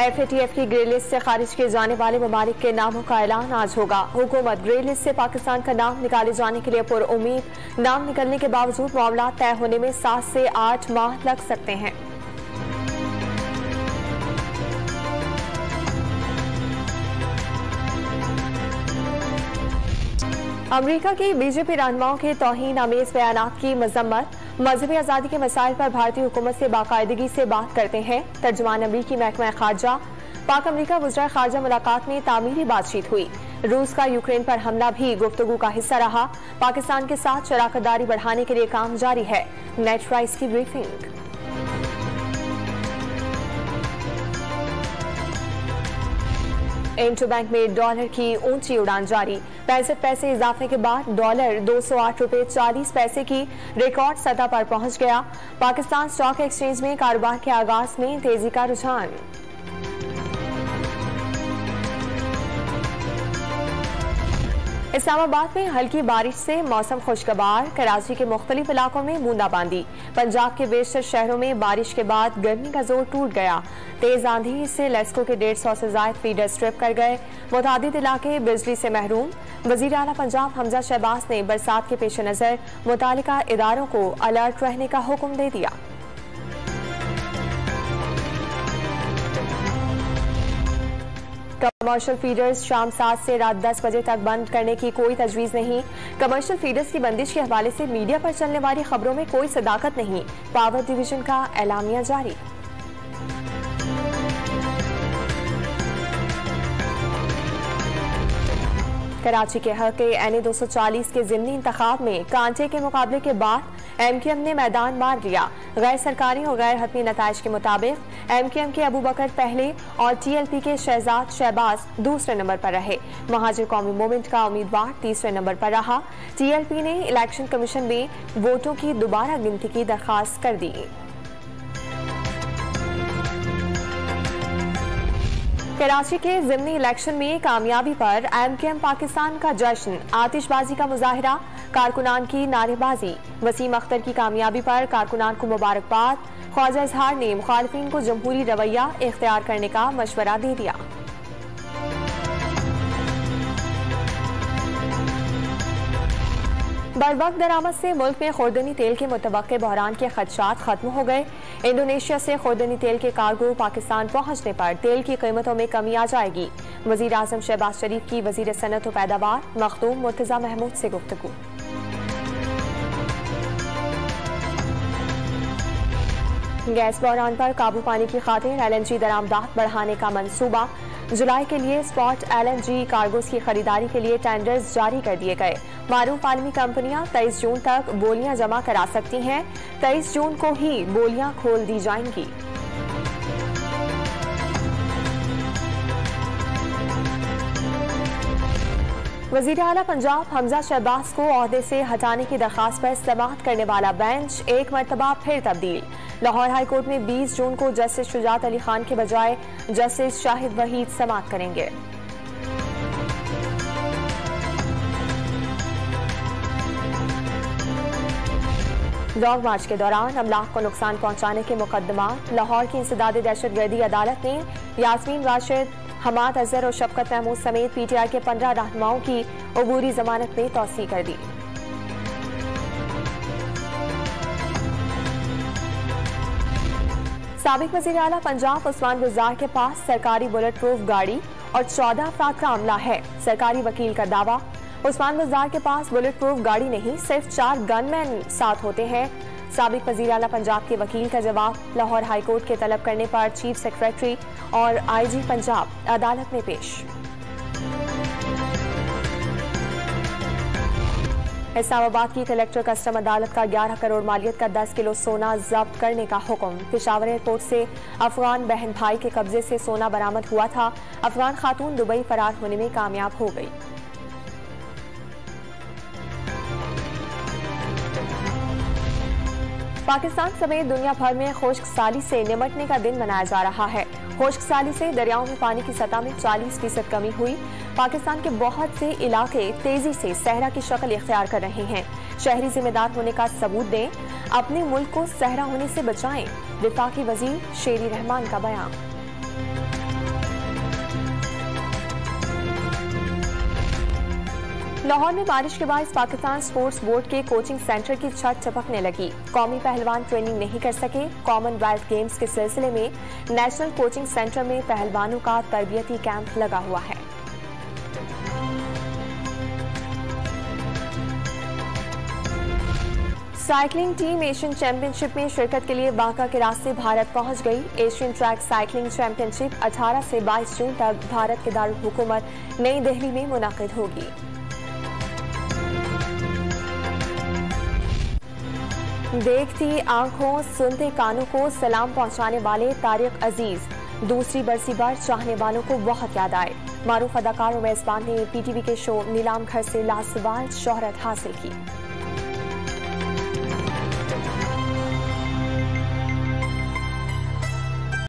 FATF की grey list से खारिज किए जाने वाले ममालिक के नामों का ऐलान आज होगा। हुकूमत ग्रे लिस्ट से पाकिस्तान का नाम निकाले जाने के लिए पुरउम्मीद। नाम निकलने के बावजूद मामला तय होने में 7 से 8 माह लग सकते हैं। अमरीका की बीजेपी रहनुमाओं के तौहीन आमेज बयानात की मजम्मत। मजहबी आज़ादी के मसाइल पर भारतीय हुकूमत से बाकायदगी से बात करते हैं। तर्जुमान अमरीकी महकमा खारजा। पाक अमरीका वज़ीर खारजा मुलाकात में तामीरी बातचीत हुई। रूस का यूक्रेन पर हमला भी गुफ्तगू का हिस्सा रहा। पाकिस्तान के साथ शराकतदारी बढ़ाने के लिए काम जारी है। नेट राइस की ब्रीफिंग। इंटरबैंक में डॉलर की ऊंची उड़ान जारी। 65 पैसे इजाफे के बाद डॉलर 208 रुपए 40 पैसे की रिकॉर्ड सतह पर पहुंच गया। पाकिस्तान स्टॉक एक्सचेंज में कारोबार के आगाज में तेजी का रुझान। इस्लामाबाद में हल्की बारिश से मौसम खुशगवार। कराची के मुख्तलिफ इलाकों में बूंदाबांदी। पंजाब के बेशतर शहरों में बारिश के बाद गर्मी का जोर टूट गया। तेज आंधी से लेस्को के 150 से ज्यादा फीडर स्ट्रिप कर गए। मुतादिद इलाके बिजली से महरूम। वजीर आला पंजाब हमजा शहबाज ने बरसात के पेश नजर मुतालिका इदारों को अलर्ट रहने का हुक्म दे दिया। कमर्शियल फीडर्स शाम 7 से रात 10 बजे तक बंद करने की कोई तजवीज नहीं। कमर्शियल फीडर्स की बंदिश के हवाले से मीडिया पर चलने वाली खबरों में कोई सदाकत नहीं। पावर डिवीजन का एलामिया जारी। कराची के हल्के NA 240 के ज़िमनी इंतखाब में कांटे के मुकाबले के बाद MKM ने मैदान मार लिया। गैर सरकारी और गैर हतमी नताइज के मुताबिक MKM के अबू बकर पहले और TLP के शहजाद शहबाज दूसरे नंबर पर रहे। महाजिर कौमी मूवमेंट का उम्मीदवार तीसरे नंबर पर रहा। TLP ने इलेक्शन कमीशन में वोटों की दोबारा गिनती की दरखास्त कर दी। कराची के ज़िमनी इलेक्शन में कामयाबी पर MKM पाकिस्तान का जश्न। आतिशबाजी का मुजाहिरा, कारकुनान की नारेबाजी। वसीम अख्तर की कामयाबी पर कारकुनान को मुबारकबाद। ख्वाजा इजहार ने मुखालिफिन को जमहूरी रवैया इख्तियार करने का मशवरा दे दिया। बरवक्त दरामद से मुल्क में खुर्दनी तेल के मुतवक्के बहरान के खदशात खत्म हो गए। इंडोनेशिया से खुर्दनी तेल के कार्गो पाकिस्तान पहुंचने पर तेल की कीमतों में कमी आ जाएगी। वजीर आजम शहबाज शरीफ की वजीर सनत व पैदावार मखदूम मुर्तजा महमूद से गुफ्तगू। गैस बहरान पर काबू पाने की खातिर LNG दरामदात बढ़ाने का मंसूबा। जुलाई के लिए स्पॉट LNG कार्गोज की खरीदारी के लिए टेंडर्स जारी कर दिए गए। मारूफ आलमी कंपनियां 23 जून तक बोलियां जमा करा सकती हैं। 23 जून को ही बोलियां खोल दी जाएंगी। वजीर आला पंजाब हमजा शहबाज को ओहदे से हटाने की दरखास्त पर समाअत करने वाला बेंच एक मरतबा फिर तब्दील। लाहौर हाई कोर्ट में 20 जून को जस्टिस शुजात अली खान के बजाय जस्टिस शाहिद वहीद समाअत करेंगे। लॉन्ग मार्च के दौरान अमलाक को नुकसान पहुंचाने के मुकदमा। लाहौर की इंसदाद दहशतगर्दी अदालत ने यास्मीन राशिद, हमाद अजहर और शफकत महमूद समेत PTI के 15 रहनुमाओं की अबूरी जमानत में तौसीह कर दी। साबिक वजीर आला पंजाब उस्मान गुजार के पास सरकारी बुलेट प्रूफ गाड़ी और 14 अफराद का अमला है। सरकारी वकील का दावा, उस्मान गुजार के पास बुलेट प्रूफ गाड़ी नहीं, सिर्फ 4 गनमैन साथ होते हैं। साबिक वजीर आला पंजाब के वकील का जवाब लाहौर हाई कोर्ट के तलब करने पर चीफ सेक्रेटरी और IG पंजाब अदालत में पेश। इस्लामाबाद की कलेक्टर कस्टम अदालत का 11 करोड़ मालियत का 10 किलो सोना जब्त करने का हुक्म। पेशावर एयरपोर्ट से अफगान बहन भाई के कब्जे से सोना बरामद हुआ था। अफगान खातून दुबई फरार होने में कामयाब हो गई। पाकिस्तान समेत दुनिया भर में खुश्क साली से निमटने का दिन मनाया जा रहा है। खुश्क साली से दरियाओं में पानी की सतह में 40% कमी हुई। पाकिस्तान के बहुत से इलाके तेजी से सहरा की शक्ल इख्तियार कर रहे हैं। शहरी जिम्मेदार होने का सबूत दें, अपने मुल्क को सहरा होने से बचाएं। वफाकी वजीर शेरी रहमान का बयान। लाहौर में बारिश के बाद पाकिस्तान स्पोर्ट्स बोर्ड के कोचिंग सेंटर की छत चपकने लगी। कौमी पहलवान ट्रेनिंग नहीं कर सके। कॉमनवेल्थ गेम्स के सिलसिले में नेशनल कोचिंग सेंटर में पहलवानों का तरबियती कैंप लगा हुआ है। साइकिलिंग टीम एशियन चैंपियनशिप में शिरकत के लिए बाका के रास्ते भारत पहुंच गई। एशियन ट्रैक साइकिलिंग चैंपियनशिप 18 से 22 जून तक भारत के दारुल हुकूमत नई दिल्ली में मुनाकिद होगी। देखती आंखों सुनते कानों को सलाम पहुंचाने वाले तारिक अजीज दूसरी बरसी बार चाहने वालों को बहुत याद आए। मारूफ अदाकार और मेजबान ने पीटीवी के शो नीलाम घर से लाजवाब शोहरत हासिल की।